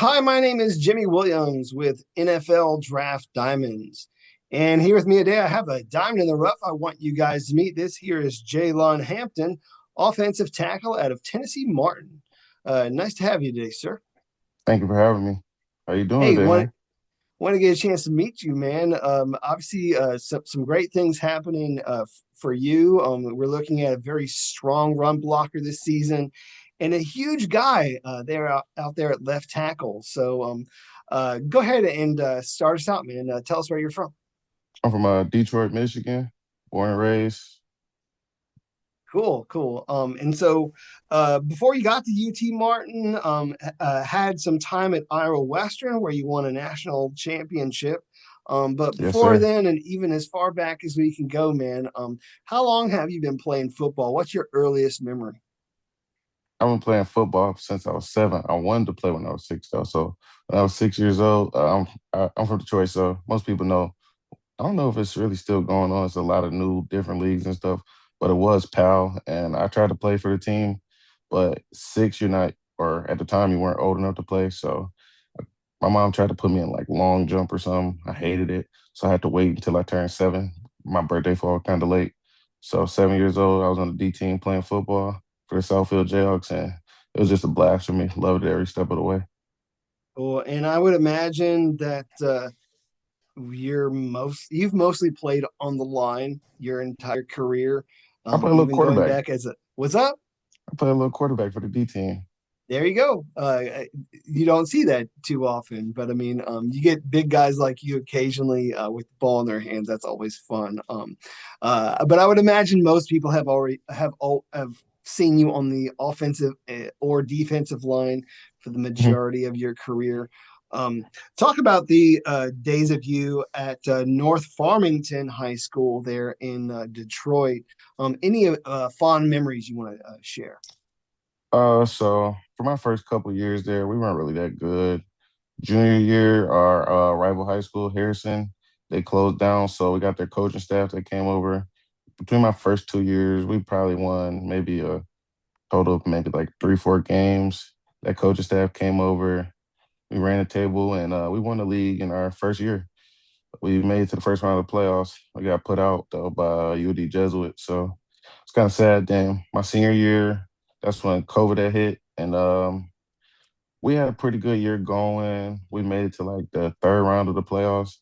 Hi, my name is Jimmy Williams with NFL Draft Diamonds. And here with me today, I have a diamond in the rough. I want you guys to meet. This here is Jalon Hampton, offensive tackle out of Tennessee Martin. Nice to have you today, sir. Thank you for having me. How you doing Hey, today, man? want to get a chance to meet you, man. Obviously, some great things happening for you. We're looking at a very strong run blocker this season, and a huge guy there out there at left tackle. So, go ahead and start us out, man. Tell us where you're from. I'm from Detroit, Michigan, born and raised. Cool, cool. And so before you got to UT Martin, had some time at Iowa Western where you won a national championship. But Yes, before sir. then, and even as far back as we can go, man, how long have you been playing football? What's your earliest memory? I've been playing football since I was 7. I wanted to play when I was 6, though. So when I was 6 years old, I'm from Detroit, so most people know. I don't know if it's really still going on. It's a lot of new, different leagues and stuff, but it was PAL, and I tried to play for the team, but 6, you're not, or at the time, you weren't old enough to play. So my mom tried to put me in like long jump or something. I hated it. So I had to wait until I turned 7. My birthday fall kind of late. So 7 years old, I was on the D team playing football for the Southfield Jayhawks, and it was just a blast for me. Loved it every step of the way. Well, and I would imagine that you've mostly played on the line your entire career, I play a little even going quarterback. back as a what's up? I play a little quarterback for the D team. There you go. You don't see that too often, but I mean, you get big guys like you occasionally with the ball in their hands. That's always fun. But I would imagine most people have seen you on the offensive or defensive line for the Mhm. majority of your career. Um, Talk about the days of you at North Farmington High School there in Detroit. Any fond memories you want to share? So for my first couple years there, we weren't really that good. Junior year, our rival high school, Harrison, they closed down. So we got their coaching staff that came over. Between my first 2 years, we probably won maybe a total of maybe like 3, 4 games. That coaching staff came over. We ran the table and we won the league in our first year. We made it to the first round of the playoffs. We got put out though by UD Jesuit. So it's kind of sad. Then my senior year, that's when COVID had hit. And we had a pretty good year going. We made it to like the third round of the playoffs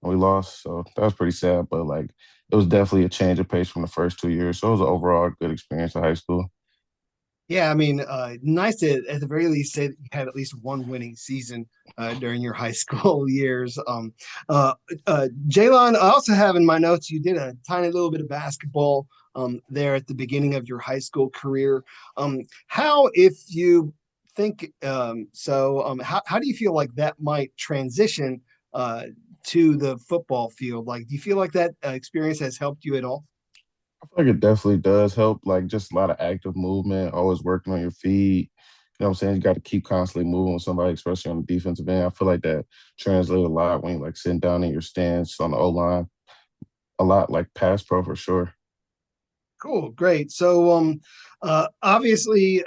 and we lost. So that was pretty sad. But like it was definitely a change of pace from the first 2 years. So it was an overall good experience in high school. Yeah, I mean, nice to at the very least say that you had at least one winning season during your high school years. Uh, Jalon, I also have in my notes you did a tiny little bit of basketball there at the beginning of your high school career. How, if you think how do you feel like that might transition to the football field? Like, do you feel like that experience has helped you at all? I feel like it definitely does help, like just a lot of active movement, always working on your feet. You know what I'm saying? You got to keep constantly moving with somebody, especially on the defensive end. I feel like that translates a lot when you like sitting down in your stance on the O line. A lot like pass pro for sure. Cool, great. So, obviously,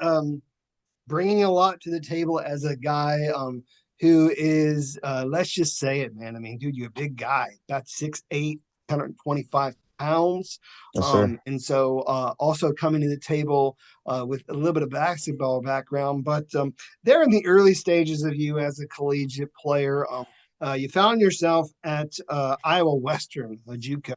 bringing a lot to the table as a guy who is, let's just say it, man. I mean, dude, you're a big guy, about 6'8", 125 pounds. Yes, sir. And so also coming to the table with a little bit of basketball background, but there in the early stages of you as a collegiate player, you found yourself at Iowa Western, a JUCO.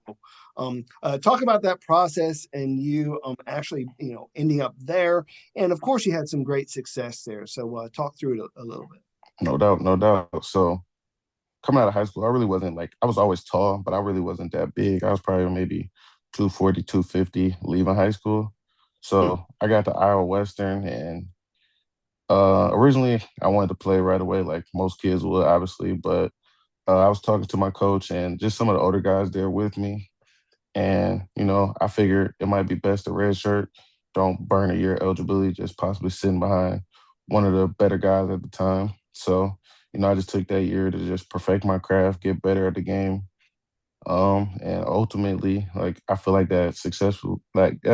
Talk about that process and you actually, ending up there. And of course, you had some great success there. So talk through it a little bit. No doubt, no doubt. So coming out of high school, I really wasn't like I was always tall, but I really wasn't that big. I was probably maybe 240, 250 leaving high school. Hmm. So I got to Iowa Western and originally I wanted to play right away, like most kids would, obviously, but I was talking to my coach and just some of the older guys there with me. And, I figured it might be best to redshirt, don't burn a year eligibility, just possibly sitting behind one of the better guys at the time. So, I just took that year to just perfect my craft, get better at the game. And ultimately, like I feel like that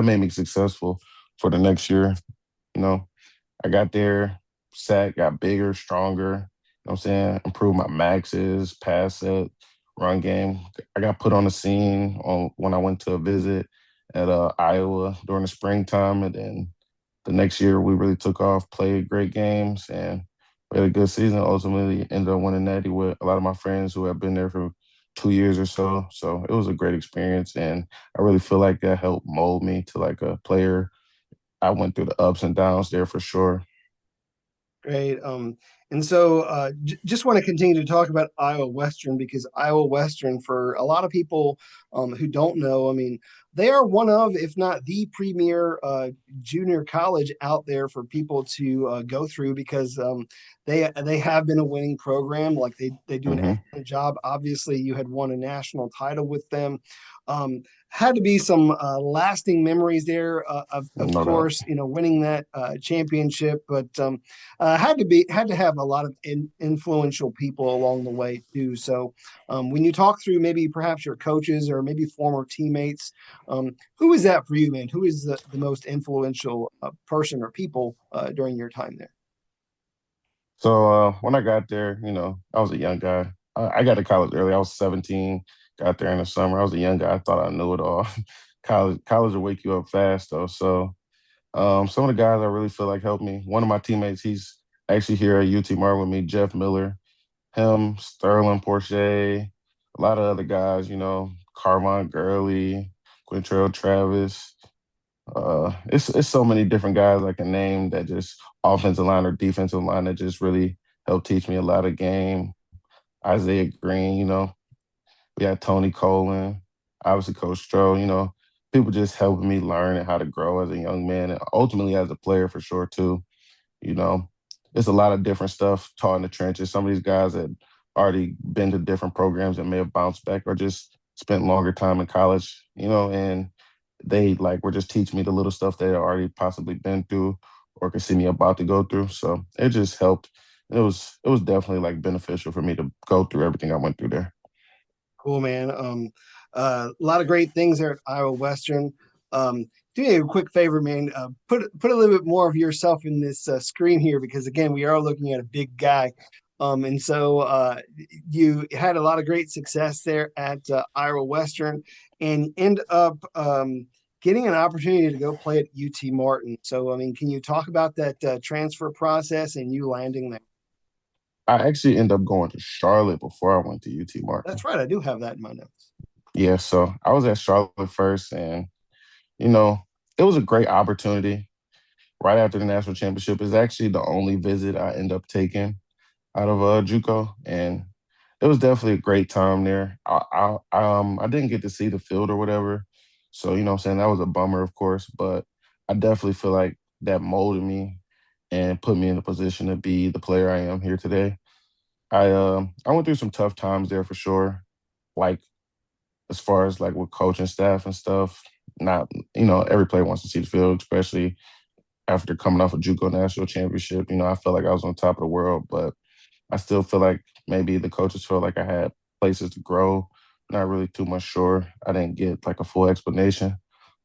made me successful for the next year. You know, I got there, sack got bigger, stronger, know what I'm saying? Improve my maxes, pass set, run game. I got put on the scene on when I went to a visit at Iowa during the springtime, and then the next year we really took off, played great games, and we had a good season. Ultimately, ended up winning Natty with a lot of my friends who have been there for 2 years or so. So it was a great experience, and I really feel like that helped mold me to like a player. I went through the ups and downs there for sure. Great. And so just want to continue to talk about Iowa Western because Iowa Western, for a lot of people who don't know, I mean, they are one of, if not the premier junior college out there for people to go through because they have been a winning program. Like they do an Hmm. excellent job. Obviously, you had won a national title with them. Um, had to be some lasting memories there. Of No doubt. course, winning that championship, but had to have a lot of influential people along the way too. So when you talk through maybe perhaps your coaches or maybe former teammates, who is that for you, man? Who is the most influential person or people during your time there? So when I got there, I was a young guy. I got to college early. I was 17, got there in the summer. I was a young guy. I thought I knew it all. College will wake you up fast though. So some of the guys I really feel like helped me. One of my teammates, he's actually here at UT Martin with me, Jeff Miller. Him, Sterling Porche, a lot of other guys, Carvon Gurley, Quintrell Travis. It's so many different guys I can name that just offensive line or defensive line that just really helped teach me a lot of game. Isaiah Green, we had Tony Colin, obviously Coach Stroh, people just helping me learn how to grow as a young man and ultimately as a player for sure too. You know, it's a lot of different stuff taught in the trenches. Some of these guys that already been to different programs and may have bounced back or just spent longer time in college, and they like were just teaching me the little stuff they already possibly been through or could see me about to go through. So it just helped. It was definitely like beneficial for me to go through everything I went through there. Cool, man. A lot of great things there at Iowa Western. Do me a quick favor, man. Put a little bit more of yourself in this screen here because again, we are looking at a big guy. And so you had a lot of great success there at Iowa Western, and end up getting an opportunity to go play at UT Martin. So, I mean, can you talk about that transfer process and you landing there? I actually ended up going to Charlotte before I went to UT Martin. That's right. I do have that in my notes. Yeah, so I was at Charlotte first, and you know, it was a great opportunity right after the national championship. Is actually the only visit I end up taking out of JUCO, and it was definitely a great time there. I didn't get to see the field or whatever, so what I'm saying, that was a bummer, of course. But I definitely feel like that molded me and put me in a position to be the player I am here today. I went through some tough times there for sure, like as far as like with coaching staff and stuff. Not every player wants to see the field, especially after coming off a JUCO national championship. I felt like I was on top of the world, but I still feel like maybe the coaches felt like I had places to grow. Not really too much sure. I didn't get like a full explanation,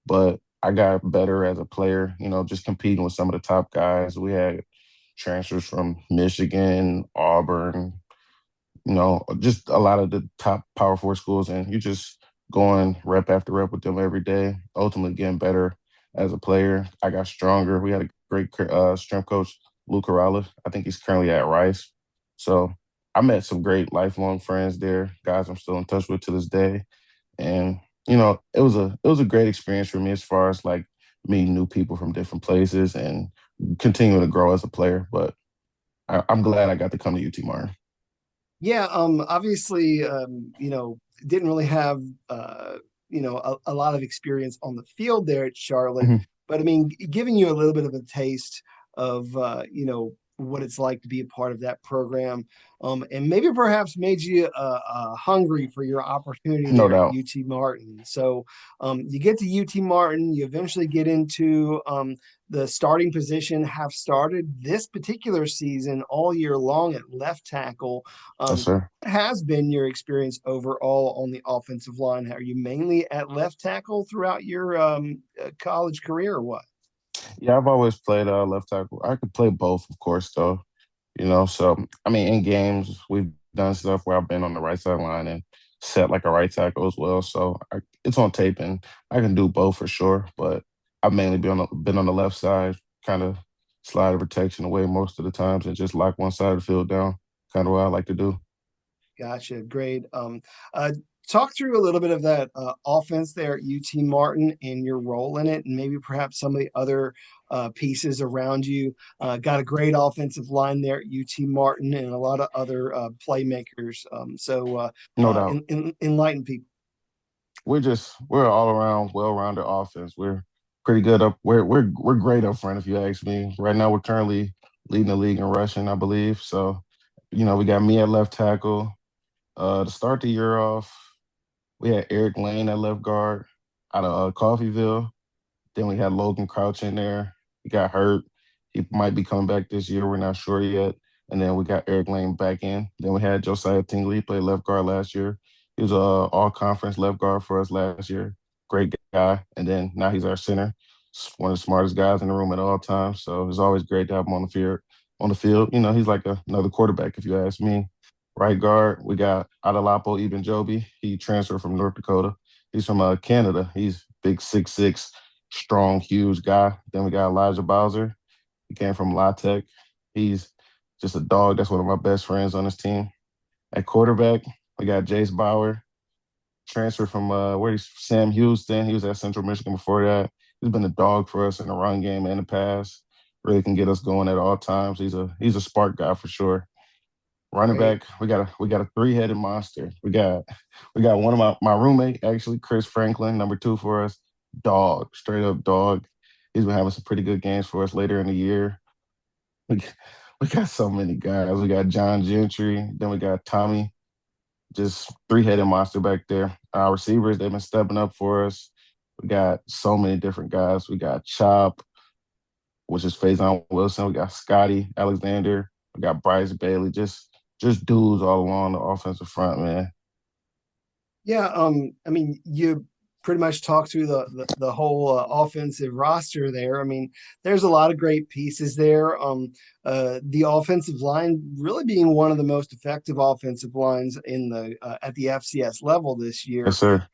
but I got better as a player, just competing with some of the top guys. We had transfers from Michigan, Auburn, just a lot of the top Power Four schools, and you just going rep after rep with them every day, ultimately getting better as a player. I got stronger. We had a great strength coach, Luke Corrales. I think he's currently at Rice. So I met some great lifelong friends there, guys I'm still in touch with to this day. And, it was a great experience for me as far as like meeting new people from different places and continuing to grow as a player. But I'm glad I got to come to UT Martin. Yeah, obviously, didn't really have, a lot of experience on the field there at Charlotte, but I mean, giving you a little bit of a taste of, what it's like to be a part of that program, and maybe perhaps made you hungry for your opportunity No there at doubt. UT Martin. So, you get to UT Martin, you eventually get into the starting position, have started this particular season all year long at left tackle. Yes, sir. What has been your experience overall on the offensive line? Are you mainly at left tackle throughout your college career or what? Yeah, I've always played left tackle. I could play both, of course, though. So I mean, in games, we've done stuff where I've been on the right sideline and set like a right tackle as well. So it's on tape, and I can do both for sure. But I've mainly been on the left side, kind of slide the protection away most of the times and just lock one side of the field down. Kind of what I like to do. Gotcha. Great. Uh, Talk through a little bit of that offense there at UT Martin and your role in it, and maybe perhaps some of the other pieces around you. Got a great offensive line there at UT Martin and a lot of other playmakers. No doubt. Enlighten people. We're all around well-rounded offense. We're pretty good up. We're great up front if you ask me. Right now we're currently leading the league in rushing, I believe. So, we got me at left tackle. To start the year off, we had Eric Lane at left guard out of Coffeyville. Then we had Logan Crouch in there. He got hurt. He might be coming back this year. We're not sure yet. And then we got Eric Lane back in. Then we had Josiah Tingley. He played left guard last year. He was a all conference left guard for us last year. Great guy. And then now he's our center. One of the smartest guys in the room at all times. So it's always great to have him on the field. On the field, he's like another quarterback, if you ask me. Right guard, we got Adalapo Joby. He transferred from North Dakota. He's from Canada. He's big 6'6", strong, huge guy. Then we got Elijah Bowser. He came from La Tech. He's just a dog. That's one of my best friends on this team. At quarterback, we got Jace Bauer, transferred from Sam Houston. He was at Central Michigan before that. He's been a dog for us in the run game and the pass. Really can get us going at all times. He's a spark guy for sure. Running Great. back, we got a three-headed monster. We got one of my roommate, actually, Chris Franklin, number two for us. Dog, straight up dog. He's been having some pretty good games for us later in the year. We, we got so many guys. We got John Gentry, then we got Tommy, just three-headed monster back there. Our receivers, they've been stepping up for us. We got so many different guys. We got Chop, which is Faison Wilson. We got Scotty Alexander. We got Bryce Bailey. Just dudes all along the offensive front, man. Yeah, I mean, you pretty much talked through the whole offensive roster there. I mean, there's a lot of great pieces there. The offensive line really being one of the most effective offensive lines in the at the FCS level this Yes, year. sir.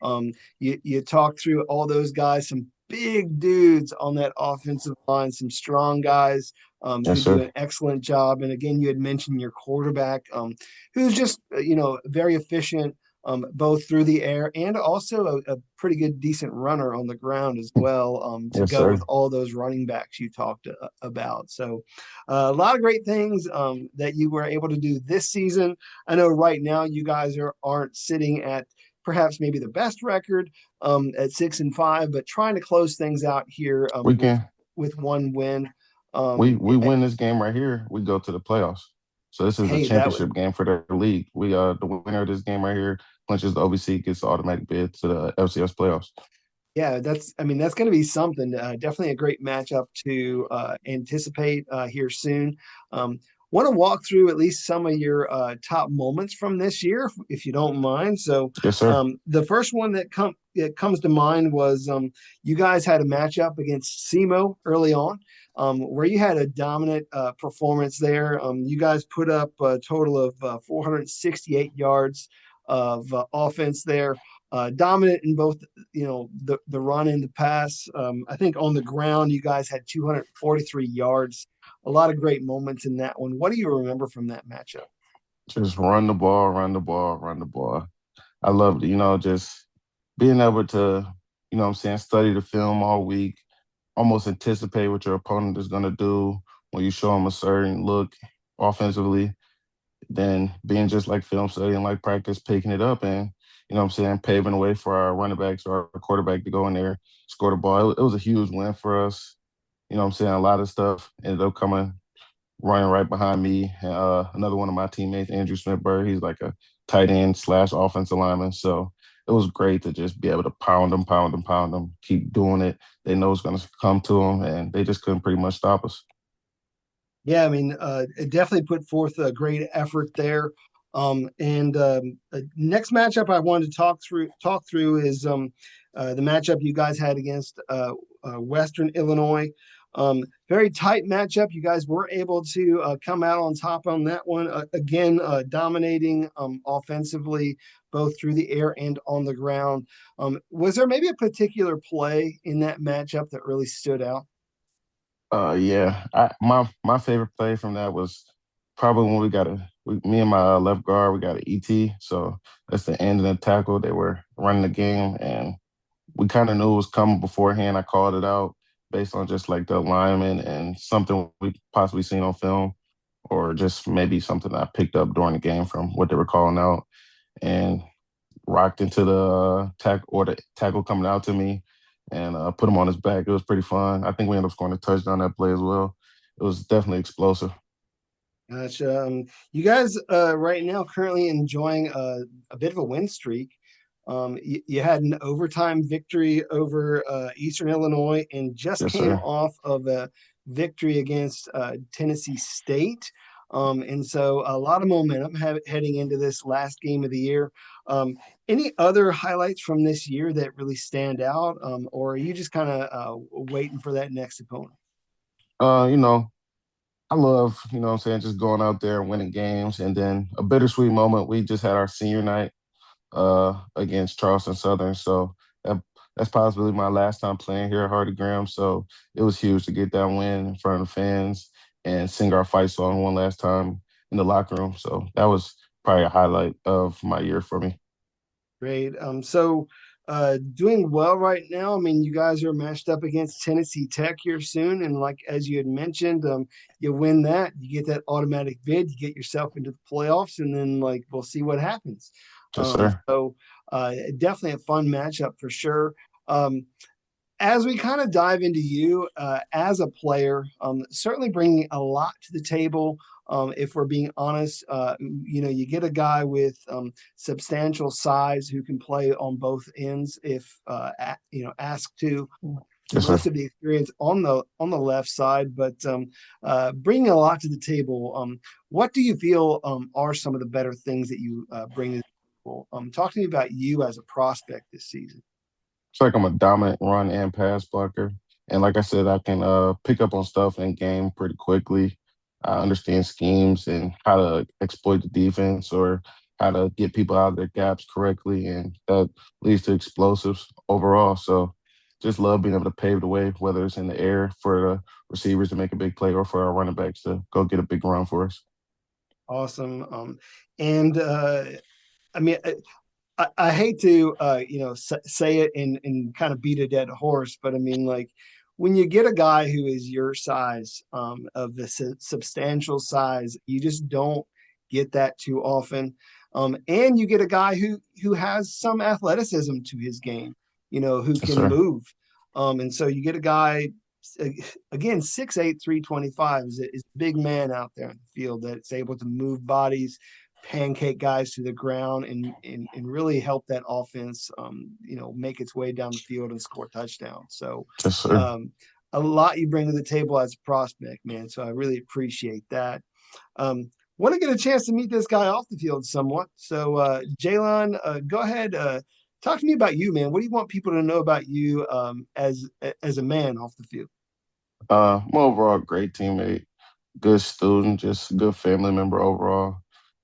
You talked through all those guys, some big dudes on that offensive line, some strong guys. Yes, Who do sir. an excellent job. And again, you had mentioned your quarterback, who's just very efficient, both through the air and also a pretty good, decent runner on the ground as well, to Yes, go with sir. all those running backs you talked about. So, a lot of great things that you were able to do this season. I know right now you guys aren't sitting at perhaps maybe the best record at 6-5, but trying to close things out here We can with one win. we win this game right here, we go to the playoffs. So this is a Hey, that would championship game for the league. We the winner of this game right here clinches the OVC, gets the automatic bid to the FCS playoffs. Yeah, I mean, that's going to be something. Definitely a great matchup to anticipate here soon. Want to walk through at least some of your top moments from this year, if you don't mind. So, Yes, sir. the first one that comes to mind was you guys had a matchup against SEMO early on, where you had a dominant performance there. You guys put up a total of 468 yards of offense there, dominant in both the run and the pass. I think on the ground you guys had 243 yards. A lot of great moments in that one. What do you remember from that matchup? Just run the ball, run the ball, run the ball. I loved it, just being able to, what I'm saying, study the film all week, almost anticipate what your opponent is going to do when you show them a certain look offensively, then being just like film study and like practice, picking it up and, what I'm saying, paving the way for our running backs or our quarterback to go in there, score the ball. It was a huge win for us. What I'm saying, a lot of stuff ended up coming running right behind me. Another one of my teammates, Andrew Smithberg, he's like a tight end slash offensive lineman. So it was great to just be able to pound them, pound them, pound them, keep doing it. They know it's going to come to them, and they just couldn't pretty much stop us. Yeah, I mean, it definitely put forth a great effort there. And Next matchup I wanted to talk through is the matchup you guys had against Western Illinois. very tight matchup. You guys were able to come out on top on that one. Again, dominating offensively, both through the air and on the ground. Was there maybe a particular play in that matchup that really stood out? Yeah, my favorite play from that was probably when me and my left guard, we got an ET. So that's the end of the tackle. They were running the game, and we kind of knew it was coming beforehand. I called it out based on just like the alignment and something we possibly seen on film, or just maybe something I picked up during the game from what they were calling out, and rocked into the the tackle coming out to me, and put him on his back. It was pretty fun. I think we ended up scoring a touchdown that play as well. It was definitely explosive. Gotcha. You guys right now currently enjoying a bit of a win streak. You had an overtime victory over Eastern Illinois and just Yes, came sir. off of a victory against Tennessee State. And so a lot of momentum heading into this last game of the year. Um, any other highlights from this year that really stand out, or are you just kind of waiting for that next opponent? You know, I love, what I'm saying, just going out there and winning games. And then a bittersweet moment, we just had our senior night against Charleston Southern. So that, that's possibly my last time playing here at Hardy Graham. So it was huge to get that win in front of the fans and sing our fight song one last time in the locker room. So that was probably a highlight of my year for me. Great. Doing well right now. I mean, you guys are matched up against Tennessee Tech here soon, and like as you had mentioned, you win that, you get that automatic bid, you get yourself into the playoffs, and then like we'll see what happens. Yes, sir. Definitely a fun matchup for sure. Um, as we kind of dive into you as a player, certainly bringing a lot to the table. If we're being honest, you get a guy with substantial size who can play on both ends if asked to. Yes, sir. Most of the experience on the left side, but bringing a lot to the table. What do you feel are some of the better things that you bring to the table? Talk to me about you as a prospect this season. It's like I'm a dominant run and pass blocker. And like I said, I can pick up on stuff in game pretty quickly. I understand schemes and how to exploit the defense or how to get people out of their gaps correctly. And that leads to explosives overall. So just love being able to pave the way, whether it's in the air for the receivers to make a big play or for our running backs to go get a big run for us. Awesome. And I mean, I hate to say it and kind of beat a dead horse, but I mean like when you get a guy who is your size, of the substantial size, you just don't get that too often. And you get a guy who has some athleticism to his game, who Yes, can sir. move. And so you get a guy again 6'8", 325 is a big man out there in the field that's able to move bodies, pancake guys to the ground, and really help that offense make its way down the field and score touchdowns. So Yes, sir. um, a lot you bring to the table as a prospect, man. So I really appreciate that. Want to get a chance to meet this guy off the field somewhat. So Jalon, go ahead. Talk to me about you, man. What do you want people to know about you as a man off the field? I'm overall a great teammate, good student, just a good family member overall.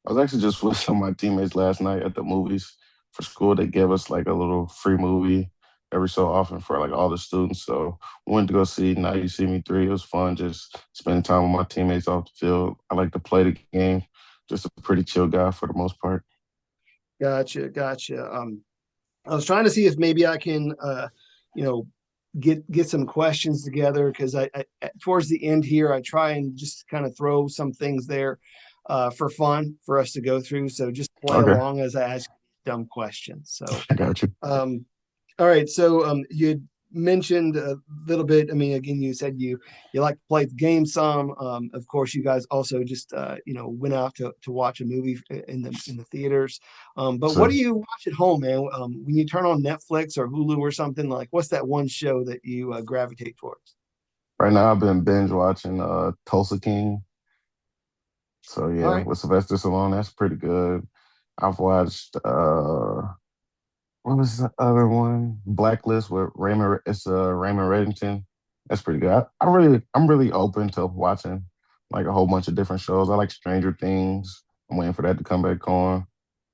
I was actually just with some of my teammates last night at the movies for school. They gave us like a little free movie every so often for like all the students. So we went to go see Now You See Me 3. It was fun just spending time with my teammates off the field. I like to play the game. Just a pretty chill guy for the most part. Gotcha, gotcha. I was trying to see if maybe I can, you know, get some questions together because I towards the end here I try and just kind of throw some things there for fun for us to go through. So just play Okay, along as I ask dumb questions. So I got you. um, all right. So you mentioned a little bit. I mean, again, you said you like to play the game some. Of course, you guys also just went out to watch a movie in the theaters. But what So do you watch at home, man? When you turn on Netflix or Hulu or something, like what's that one show that you gravitate towards? right now I've been binge watching Tulsa King. So All yeah, right. with Sylvester Stallone, that's pretty good. I've watched what was the other one? Blacklist with Raymond. It's Raymond Reddington. That's pretty good. I'm really open to watching like a whole bunch of different shows. I like Stranger Things. I'm waiting for that to come back on.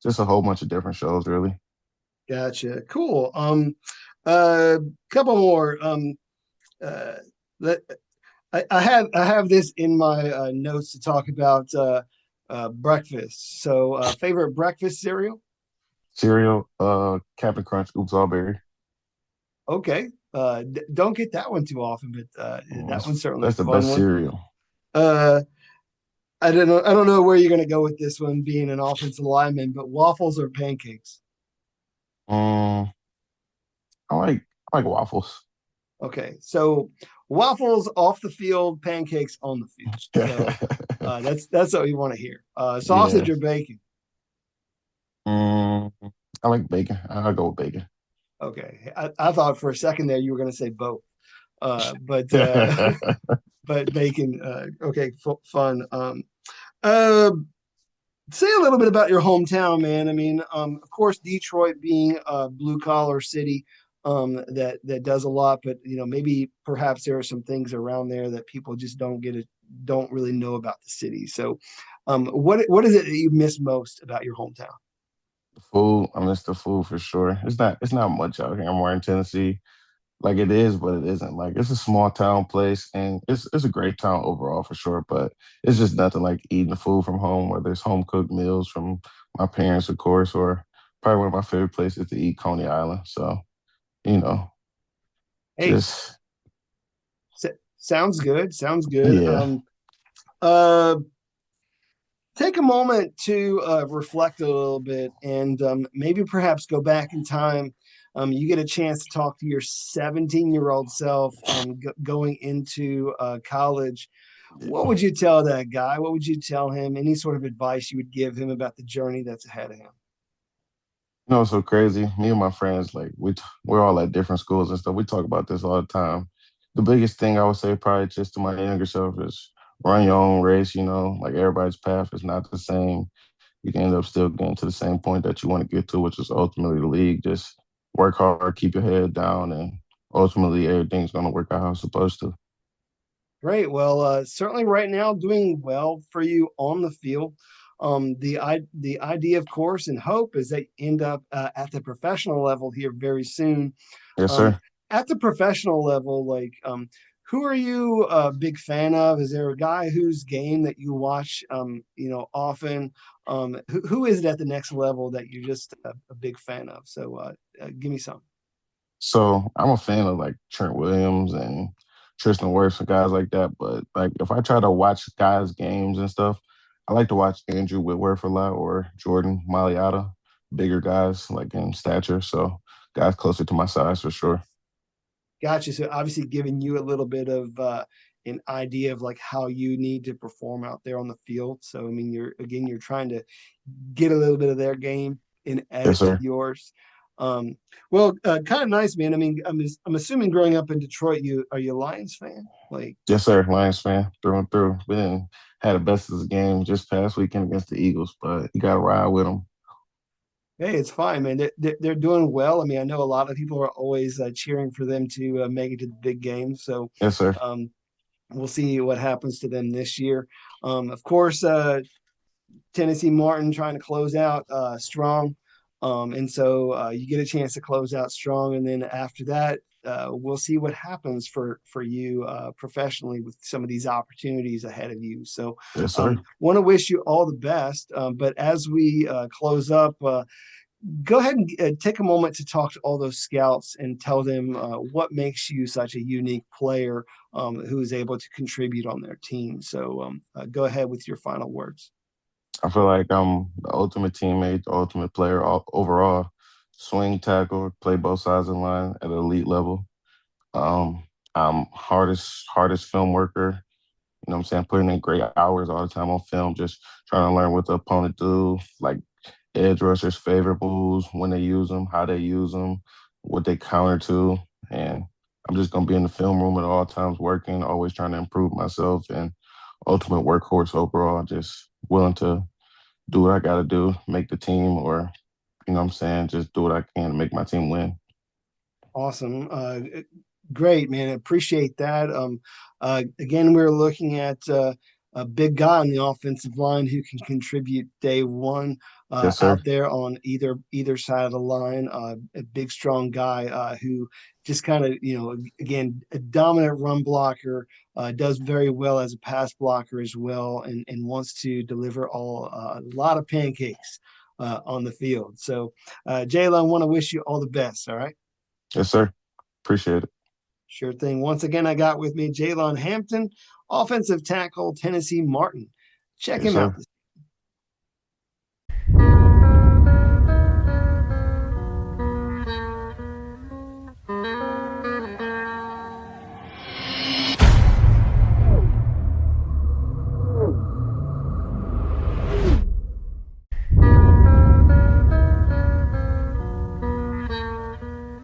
Just a whole bunch of different shows, really. Gotcha. Cool. Uh, couple more. Uh, let I have this in my notes to talk about breakfast. So, favorite breakfast cereal? Cereal, Captain Crunch, Oops All Berry. Okay. Don't get that one too often, but that one's certainly a That's the fun best one. cereal. Uh, I don't know where you're going to go with this one, being an offensive lineman, but waffles or pancakes? Um, I like waffles. Okay, so waffles off the field, pancakes on the field. So that's what we want to hear. Sausage Yeah. or bacon? Mm, I like bacon. I'll go with bacon. Okay, I thought for a second there you were going to say both, but but bacon. Okay, fun. Uh, say a little bit about your hometown, man. I mean, of course, Detroit being a blue collar city, that does a lot, but maybe perhaps there are some things around there that people just don't really know about the city. So, what is it that you miss most about your hometown? Food, I miss the food for sure. It's not much out here. I'm more in Tennessee. Like it is, but it isn't. Like it's a small town place and it's a great town overall for sure. But it's just nothing like eating the food from home, whether it's home cooked meals from my parents, of course, or probably one of my favorite places to eat, Coney Island. So, you know, Hey, just sounds good. Sounds good. yeah. Uh, take a moment to reflect a little bit and maybe perhaps go back in time. You get a chance to talk to your 17-year-old self going into college. What would you tell that guy? What would you tell him? Any sort of advice you would give him about the journey that's ahead of him? You know, it's so crazy. Me and my friends, like we're all at different schools and stuff. We talk about this all the time. The biggest thing I would say, probably just to my younger self, is run your own race. You know, like everybody's path is not the same. You can end up still getting to the same point that you want to get to, which is ultimately the league. Just work hard, keep your head down, and ultimately everything's going to work out how it's supposed to. Great. Well, certainly right now doing well for you on the field. The idea, of course, and hope is that you end up at the professional level here very soon. Yes, Um, sir. at the professional level, like who are you a big fan of? Is there a guy whose game that you watch, often? Who is it at the next level that you're just a big fan of? So give me some. So I'm a fan of like Trent Williams and Tristan Wirfs and guys like that. But like if I try to watch guys' games and stuff, I like to watch Andrew Whitworth a lot or Jordan Maliata, bigger guys like in stature. So guys closer to my size for sure. Gotcha. So obviously giving you a little bit of an idea of like how you need to perform out there on the field. So I mean, you're trying to get a little bit of their game and add Yes, it to sir. yours. Um, well, kind of nice, man. I mean, I'm assuming growing up in Detroit, you are you a Lions fan? Like, Yes, sir. Lions fan through and through. We didn't had a best of the game just past weekend against the Eagles, but you got to ride with them. hey, it's fine, man. They're doing well. I mean, I know a lot of people are always cheering for them to make it to the big game. So Yes, sir. um, we'll see what happens to them this year. Of course, Tennessee Martin trying to close out strong. And so you get a chance to close out strong. And then after that, we'll see what happens for you professionally with some of these opportunities ahead of you. So Yes, sir. want to wish you all the best. But as we close up, go ahead and take a moment to talk to all those scouts and tell them what makes you such a unique player who is able to contribute on their team. So go ahead with your final words. I feel like I'm the ultimate teammate, the ultimate player overall. Swing tackle, play both sides of the line at an elite level. Um, I'm hardest film worker. You know what I'm saying? Putting in great hours all the time on film, just trying to learn what the opponent do, like edge rushers' favorite moves, when they use them, how they use them, what they counter to. And I'm just gonna be in the film room at all times working, always trying to improve myself and ultimate workhorse overall, just willing to do what I gotta do, make the team or you know what I'm saying, just do what I can to make my team win. Awesome. Great, man. I appreciate that. Again, we're looking at a big guy on the offensive line who can contribute day one Yes, sir. out there on either side of the line. A big, strong guy who just kind of, again, a dominant run blocker, does very well as a pass blocker as well, and wants to deliver a lot of pancakes on the field. So, Jayla, I want to wish you all the best. All right. Yes, sir. Appreciate it. Sure thing. Once again, I got with me Jalon Hampton, offensive tackle, Tennessee Martin. Check Yes, him out. sir.